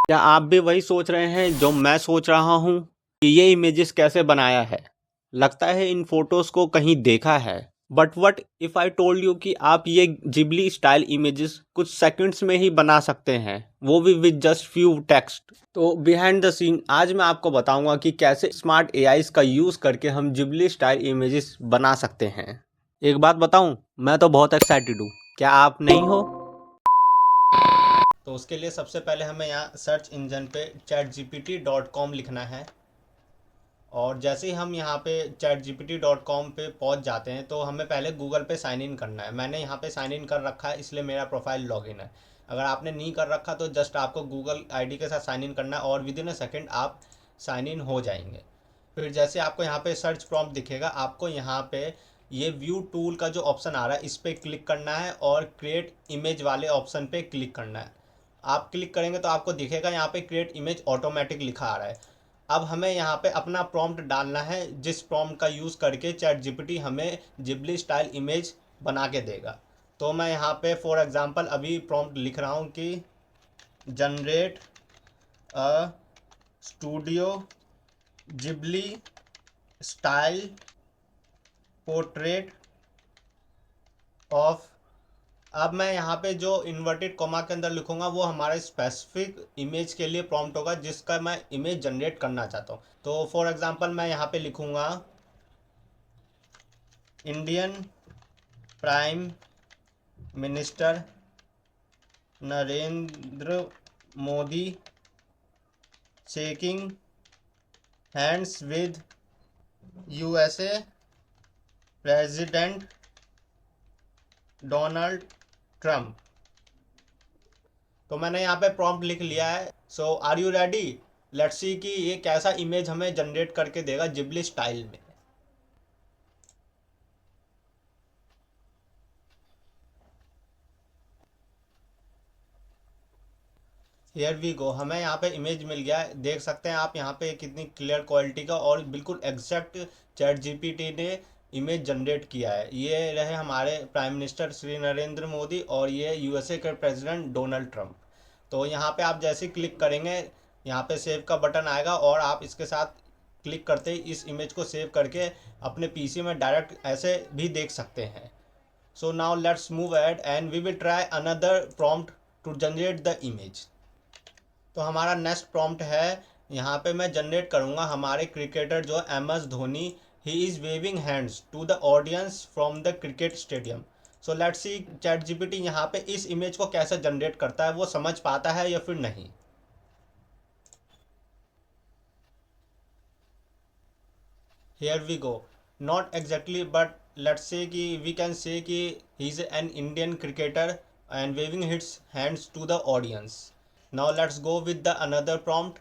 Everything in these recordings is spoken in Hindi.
क्या आप भी वही सोच रहे हैं जो मैं सोच रहा हूँ कि ये इमेजेस कैसे बनाया है? लगता है इन फोटोज को कहीं देखा है। But what if I told you कि आप ये जिबली स्टाइल इमेजेस कुछ सेकंड्स में ही बना सकते हैं, वो भी विद जस्ट फ्यू टेक्स्ट। तो बिहाइंड द सीन आज मैं आपको बताऊंगा कि कैसे स्मार्ट एआईज का यूज करके हम जिबली स्टाइल इमेजेस बना सकते हैं। एक बात बताऊं, मैं तो बहुत एक्साइटेड हूँ। क्या आप नहीं हो? तो उसके लिए सबसे पहले हमें यहाँ सर्च इंजन पे chatgpt.com लिखना है। और जैसे ही हम यहाँ पे chatgpt.com पे पहुँच जाते हैं तो हमें पहले गूगल पे साइन इन करना है। मैंने यहाँ पे साइन इन कर रखा है, इसलिए मेरा प्रोफाइल लॉगिन है। अगर आपने नहीं कर रखा तो जस्ट आपको गूगल आईडी के साथ साइन इन करना है और विद इन अ सेकेंड आप साइन इन हो जाएंगे। फिर जैसे आपको यहाँ पे सर्च प्रॉम्प्ट दिखेगा, आपको यहाँ पे ये व्यू टूल का जो ऑप्शन आ रहा है इस पर क्लिक करना है और क्रिएट इमेज वाले ऑप्शन पे क्लिक करना है। आप क्लिक करेंगे तो आपको दिखेगा यहाँ पे क्रिएट इमेज ऑटोमेटिक लिखा आ रहा है। अब हमें यहाँ पे अपना प्रॉम्प्ट डालना है, जिस प्रॉम्प्ट का यूज़ करके चैट जीपीटी हमें जिबली स्टाइल इमेज बना के देगा। तो मैं यहाँ पे फॉर एग्जांपल अभी प्रॉम्प्ट लिख रहा हूँ कि generate a studio Ghibli style portrait of. अब मैं यहाँ पे जो इन्वर्टेड कॉमा के अंदर लिखूंगा वो हमारे स्पेसिफिक इमेज के लिए प्रॉम्प्ट होगा जिसका मैं इमेज जनरेट करना चाहता हूँ। तो फॉर एग्जांपल मैं यहाँ पे लिखूंगा Indian prime minister Narendra Modi shaking hands with USA president Donald Trump. तो मैंने यहाँ पे प्रॉम्प्ट लिख लिया है। So are you ready? Let's see कि ये कैसा इमेज हमें जनरेट करके देगा जिबली स्टाइल में। हियर वी गो, हमें यहाँ पे इमेज मिल गया है। देख सकते हैं आप यहाँ पे कितनी क्लियर क्वालिटी का और बिल्कुल एग्जैक्ट चैट जीपीटी ने इमेज जनरेट किया है। ये रहे हमारे प्राइम मिनिस्टर श्री नरेंद्र मोदी और ये यूएसए के प्रेसिडेंट डोनाल्ड ट्रंप। तो यहाँ पे आप जैसे क्लिक करेंगे यहाँ पे सेव का बटन आएगा और आप इसके साथ क्लिक करते ही इस इमेज को सेव करके अपने पीसी में डायरेक्ट ऐसे भी देख सकते हैं। So now let's move ahead and we will try another prompt to generate the image. तो हमारा नेक्स्ट प्रॉम्प्ट है, यहाँ पे मैं जनरेट करूँगा हमारे क्रिकेटर जो M S Dhoni, he is waving hands to the audience from the cricket stadium. So let's see chat GPT यहाँ पे इस इमेज को कैसे जनरेट करता है, वो समझ पाता है या फिर नहीं। Here we go, not exactly but let's say कि वी कैन से कि he is an Indian cricketer and waving hits hands to the audience. Now let's go with the another prompt.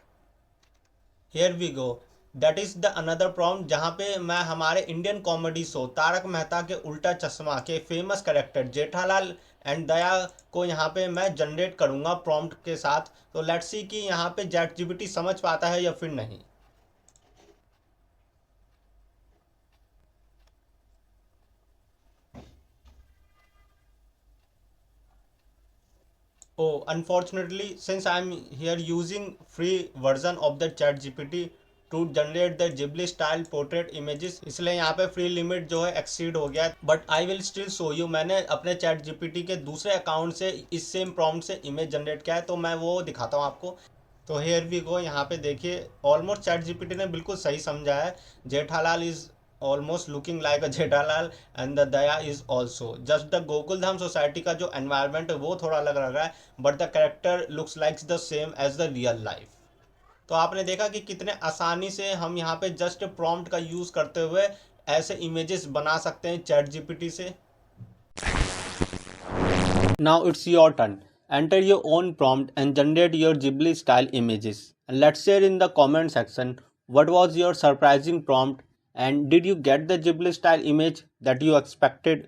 Here we go, that is the another prompt जहाँ पे मैं हमारे Indian comedy show Taarak Mehta के उल्टा चश्मा के famous character Jethalal and Daya को यहाँ पे मैं जनरेट करूँगा प्रॉम्प्ट के साथ। तो लेट्स सी कि यहाँ पे चैट जीपीटी समझ पाता है या फिर नहीं। Oh, unfortunately, since I'm here using free version of the chat GPT to generate the Ghibli style portrait images, इसलिए यहाँ पे फ्री लिमिट जो है एक्सीड हो गया है। But I will still show you, मैंने अपने चैट जीपीटी के दूसरे अकाउंट से इस सेम प्रॉम्प्ट से इमेज जनरेट किया है, तो मैं वो दिखाता हूँ आपको। तो हेयर वी गो, यहाँ पे देखिए ऑलमोस्ट चैट जीपीटी ने बिल्कुल सही समझा है। Jethalal is almost looking like a Jethalal and the Daya is also just the Gokuldham society का जो एनवायरनमेंट है वो थोड़ा अलग लग रहा है, but the character looks like the same as the real life. तो आपने देखा कि कितने आसानी से हम यहाँ पे जस्ट प्रॉम्प्ट का यूज़ करते हुए ऐसे इमेजेस बना सकते हैं चैट जीपीटी से। Now it's your turn. Enter your own prompt and generate your Ghibli style images. And let's share in the comment section what was your surprising prompt and did you get the Ghibli style image that you expected?